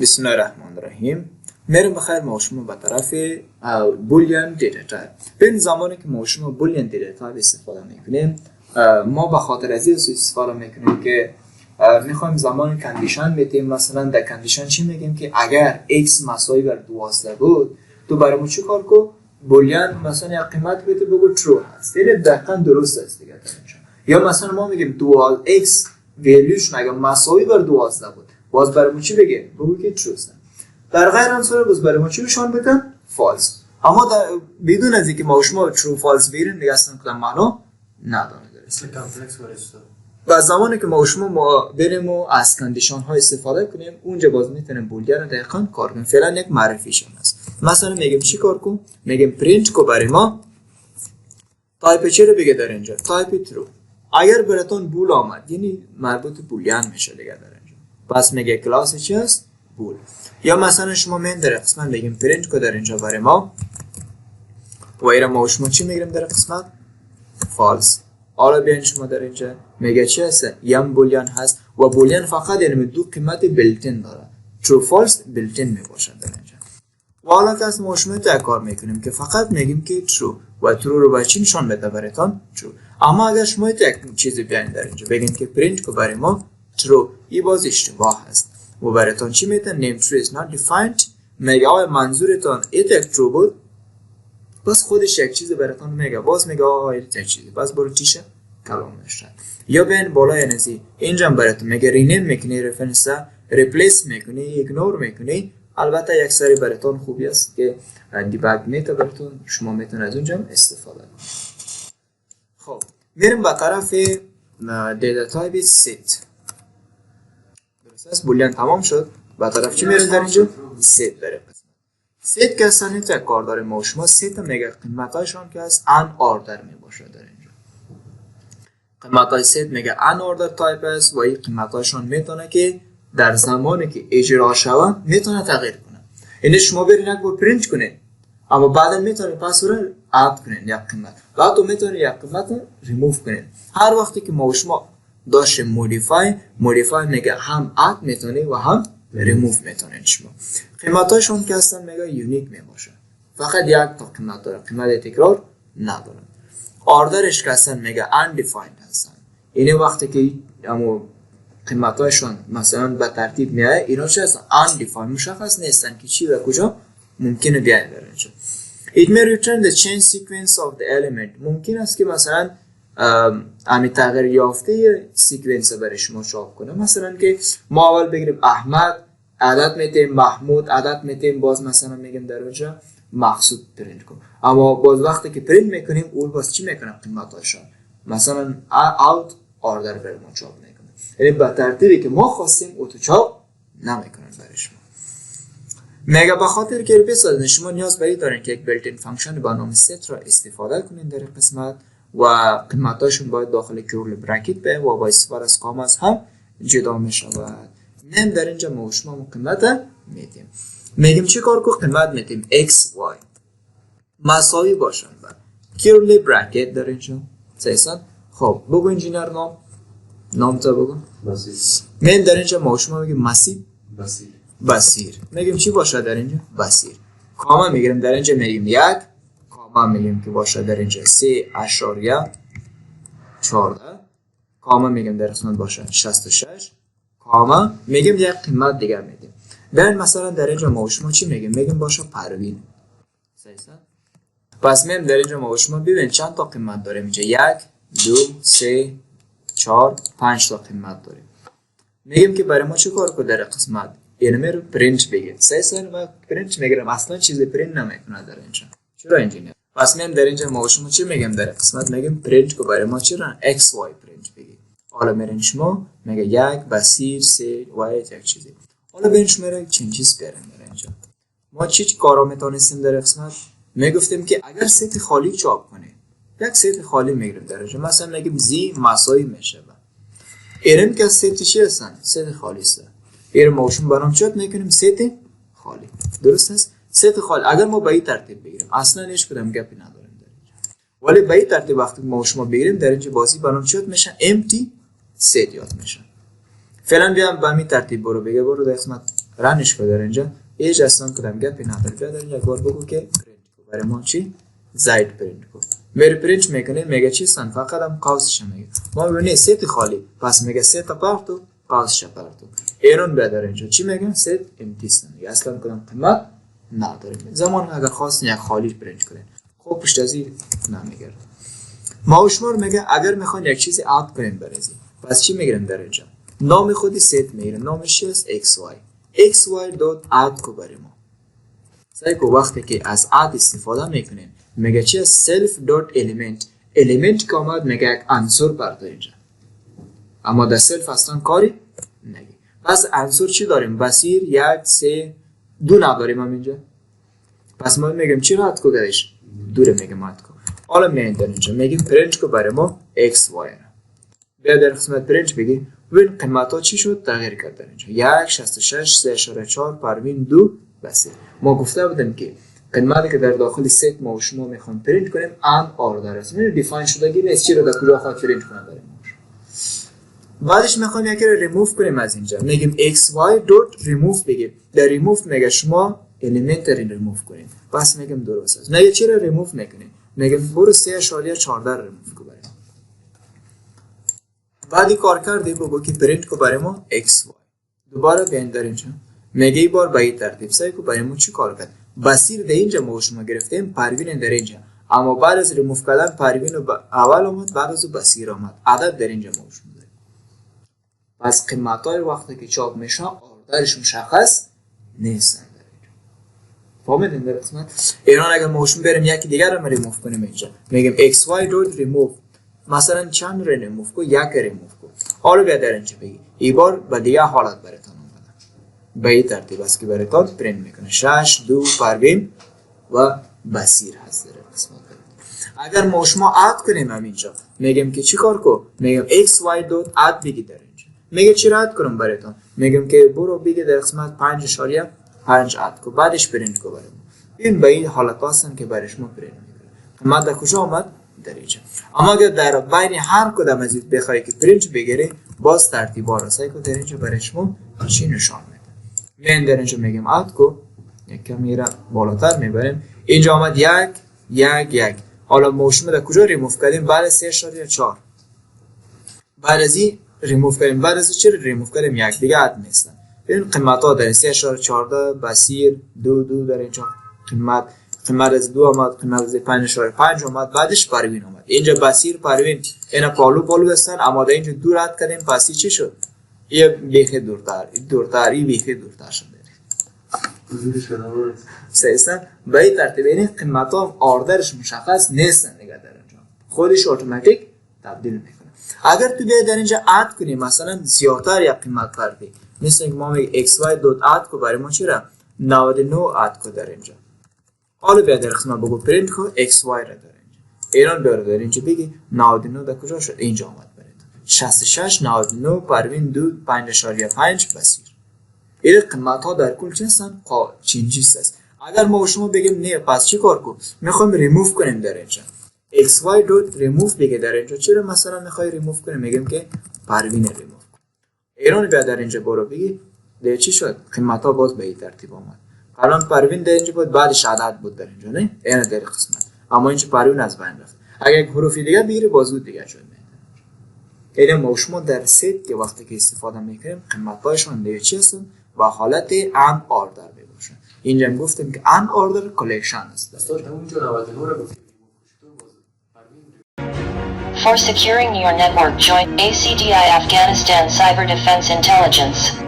بسم الله الرحمن الرحیم. میرم بخیر ما شما به طرف بولیان دیتا تایپ. به زمانی که ما شما بولیان دیتا تایپ استفاده میکنیم، ما به خاطر از این استفاده میکنیم که میخوایم زمان کندیشن بدیم. مثلا در کندیشن چی میگیم که اگر x مساوی بر 12 بود، تو برای ما چی کار کو؟ بولیان مثلا یک قیمت بده بگو true هست، یعنی دقیقاً درست است دیگه. یا مثلا ما میگیم x ولیوش مگه مساوی بر 12 بود، باز برای ما چی بگه؟ بگو که true است. در غیر این صورت باز برای ما چی نشان بده؟ false. اما بدون از اینکه ما شما true false بگیریم دیگه اصلا کدام معنا نداره. و زمانی که ما شما بریم و از کندیشن ها استفاده کنیم، اونجا باز میتونیم بولیان رو دقیقاً کار کنیم. فعلا یک معرفیشون هست. مثلا میگیم چی کار کن؟ میگیم پرینت کو برای ما تایپ چی رو بگه در اینجا؟ تایپ true. اگر براتون بول آمد یعنی مربوط بولیان میشه دیگه در اینجا، پس میگه کلاس چی است؟ بول. یا مثلا شما من در قسمت بگیم پرینت کو در اینجا برای ما و ایرا ما شما چی میگیریم در قسمت؟ فالس. حالا بیاین شما در اینجا میگه چی هست؟ یم بولیان هست و بولیان فقط یعنی دو قیمت بلتن داره، true false بلتن میباشد در اینجا. و حالا که از ما شما کار میکنیم که فقط میگیم که true و true رو با چی نشان بده براتون؟ true. اما اگر شما یک چیزی بیاین در اینجا بگین که پرینت کو برای ما true، این باز اشتباه هست و براتون چی میتون؟ name true is not defined. میگه آیا منظورتون یک true بود، بس خودش یک چیز براتون میگه، باز میگه آه یک چیزی، بس برو چیشه کلام میشه. یا بین بالای نزی اینجا براتون میگه رینیم میکنی، رفرنس ریپلیس میکنی، ایگنور میکنی. البته یک سری براتون خوبی است که دیباگ میته براتون، شما میتونید از اونجا استفاده کنید. خب میریم به طرف دیتا تایپ ست. درست است؟ بولیان تمام شد. به طرف چی میریم در اینجا؟ ست داره. ست که اصلا این کار داره ما شما ست میگه قیمتایشان که از ان آردر میباشه در اینجا. قیمتای ست میگه ان آردر تایپ است و این قیمتایشان میتونه که در زمانی که اجرا شوند میتونه تغییر کنه. یعنی شما برین یک بار پرینت کنین اما بعدا میتونه پس رو اد کنین یک قیمت، بعد تو میتونه یک قیمت ریموو کنین. هر وقتی که ما شما داشته مودیفای میگه هم اد میتونه و هم ریموو میتونین. شما قیمتاشون که هستن میگه یونیک میباشه، فقط یک تا قیمت داره، قیمت تکرار نداره. آردرش که هستن میگه undefined هستن، یعنی وقتی که اما قیمتاشون مثلا به ترتیب میاد اینا چه هستن؟ undefined، مشخص نیستن که چی و کجا ممکنه بیاید در اینجا. it may return the change sequence of the element. ممکن است که مثلا همین تغییر یافته سیکونس برای شما چاپ کنه. مثلا که ما اول بگیریم احمد، عدد میتیم محمود، عدد میتیم باز مثلا میگیم در اونجا مقصود پرینت کن. اما باز وقتی که پرینت میکنیم اول باز چی میکنه؟ قیمتاشون مثلا out order برای ما چاپ میکنه، یعنی به ترتیبی که ما خواستیم اوتو چاپ نمیکنن برای شما. میگه به خاطر که بسازن شما نیاز به این دارین که یک بلتین فانکشن با نام ست را استفاده کنین در قسمت و قیمتاشون باید داخل کرول براکت به و با استفاده از کامل هم جدا میشود. نیم در اینجا ما شما قیمت میدیم. میگیم چی کار کو؟ قیمت میدیم x y مساوی باشن با کرول براکت در اینجا. صحیح. خب بگو انجینیر نام تا بگو. بصیر. من در اینجا ما شما میگیم بصیر. میگیم چی باشه در اینجا؟ بصیر. کاما میگیریم در اینجا میگیم یک، کاما میگیم که باشه در اینجا 3.14، کاما میگیم در قسمت باشه 66، کاما میگیم یک قیمت دیگر میدیم. ببین مثلا در اینجا ما شما چی میگیم؟ میگیم باشه پروین. صحیح. پس میگیم در اینجا ما شما ببین چند تا قیمت داریم اینجا، 1 2 3 4 5 تا قیمت داریم. میگیم که برای ما چه کار کنه در قسمت اینم رو پرینت بگیر. سه ما پرینت میگیرم، اصلا چیزی پرینت نمیکنه در اینجا. چرا انجینیر؟ پس میگیم در اینجا ما شما چی میگیم در قسمت میگیم پرینت کو برای ما چرا x y پرینت بگیر. حالا میرین شما میگه یک بصیر 3 و یک چیزی. حالا ببین شما را چند چیز بیاریم در اینجا. ما چی کارا میتونستیم در قسمت میگفتیم که اگر ست خالی چاپ کنه یک ست خالی میگیریم در اینجا. مثلا میگیم زی مساوی میشه با اینم که ست چی هستن؟ ست خالی است. این موشن برام چت میکنیم ست خالی. درست است؟ ست خالی اگر ما به این ترتیب بگیریم اصلا هیچ کدام گپی نداریم در اینجا، ولی به این ترتیب وقتی ما شما بگیریم در اینجا بازی برام چت میشه empty ست یاد میشه. فعلا بیام به همین ترتیب برو بگه برو در قسمت رنش کو در اینجا ایج اصلا کدام گپی نداره. بیا در اینجا بار بگو که پرینت کو برای ما چی زائد پرینت کو. میره پرینت میکنه میگه چی سن فقط هم قوسش میگه ما ببینید ست خالی پس میگه ست پارتو قوسش پارتو. ایرون بیا در اینجا چی میگن ست امتیست میگه اصلا کدام قیمت نداره. زمان اگر خواستین یک خالی پرینت کنین خب پشت از این نمیگرد. ما و شما میگه اگر میخواین یک چیزی اد کنین برازی پس چی میگیریم در اینجا نام خودی ست میگیریم نامش است xy dot add کو برای ما سعی کو وقتی که از add استفاده میکنیم میگه چی self dot element که آمد میگه یک عنصر برده اینجا اما در self اصلا کاری نگه. پس عنصر چی داریم بسیر 1 3 2 نداریم هم اینجا پس ما میگیم چی رد کو درش دوره میگیم رد کو. حالا میایم در اینجا میگیم پرینت کو برای ما xy بیا در قسمت پرینت بگی ببین قیمت ها چی شد تغییر کرد در اینجا 1 66 3.4 پروین 2 بس. ما گفته بودیم که قیمتی که در داخل ست ما و شما میخوام پرینت کنیم ان آردر است. این دیفاین شدگی نیست چی رو در کجا خواهد پرینت کنه برای ما. بعدش میخوام یکی رو ریموو کنیم از اینجا میگیم xy dot remove بگیم در ریموو میگه شما الیمنت رو ریموو کنیم پس میگیم درست است. نه چی رو ریموو میکنیم میگیم برو 3.14 ریموو کن. بعدی کار کردی بگو که پرینت کو برای ما xy دوباره بیاین در اینجا میگه بار به این ترتیب سعی کو برای ما چی کار کرد بسیر در اینجا ما شما گرفتیم پروین در اینجا اما بعد از ریموو کردن پروین اول اومد بعد از بسیر اومد عدد در اینجا ما شما داریم. پس قیمت های وقتی که چاپ میشه آردرش مشخص نیستن در اینجا فهمیدین در قسمت ایران اگر ما شما بریم یکی دیگر رو ریموو کنیم اینجا میگیم xy dot remove مثلا چند رو ریموو کو یک ریموو کو. حالا بیا در اینجا بگی ای بار به دیگه حالت براتون اومده به این ترتیب است که براتون پرینت میکنه 6 2 پروین و بسیر هست در قسمت. اگر ما شما اد کنیم اینجا میگیم که چیکار کو میگیم xy dot add بگی در اینجا میگه چی اد کنم براتون میگم که برو بگی در قسمت 5.5 اد کو بعدش پرینت کو برام. این به این حالت هستن که برای شما پرینت میکنه. ما در کجا اومد در اینجا. اما اگر در بین هر کدام از این بخوای که پرینت بگیری باز ترتیبا را سعی کن در اینجا برای شما چی نشان میده. من در اینجا میگم اد کو یک کمی را بالاتر میبریم اینجا آمد 1 حالا ما شما در کجا ریموو کردیم بعد 3.4 بعد از این ریموو کردیم بعد از چه ریموو کردیم یک دیگه اد نیستن. ببین قیمت ها در 3.14 بسیر 2 در اینجا قیمت از 2 آمد قیمت از 5.5 آمد بعدش پروین آمد اینجا بسیر پروین اینا پالو هستن اما در اینجا دور رد کردیم پس چی شد یه بیخی دورتر این بیخی دورتر شد سیستم به این ترتیب این قیمت ها آردرش مشخص نیستن دیگه در اینجا خودش اتوماتیک تبدیل میکنه. اگر تو بیای در اینجا اد کنی مثلا زیادتر یک قیمت کردی مثل اینکه ما میگه xy dot add کو برای ما چی را 99 اد کو در اینجا. حالا بیا در قسمت بگو پرینت کو xy را در اینجا ایران بیاره در اینجا بگی 99 در کجا شد اینجا آمد برید 66 99 پروین 2 5.5 بسیر. این قیمت ها در کل چه هستن؟ چین چیز است. اگر ما شما بگیم نه پس چی کار کو میخوایم ریموو کنیم در اینجا xy dot remove بگه در اینجا چرا مثلا میخوای ریموو کنیم میگیم که پروین ریموو کن. ایران بیا در اینجا برو بگی ده چی شد قیمت ها باز به این ترتیب آمد. الان پروین در اینجا بود بعدش عدد بود در اینجا نه این در قسمت اما اینجا پروین از بین رفت. اگر یک حروف دیگه بگیری باز بود دیگه شد. این ما شما در ست که وقتی که استفاده میکنیم قیمت هایشون دیگه چی هستن و حالت ان آردر میباشن. اینجا هم گفتیم که ان آردر کلکشن است. For securing your network, join ACDI Afghanistan Cyber Defense Intelligence.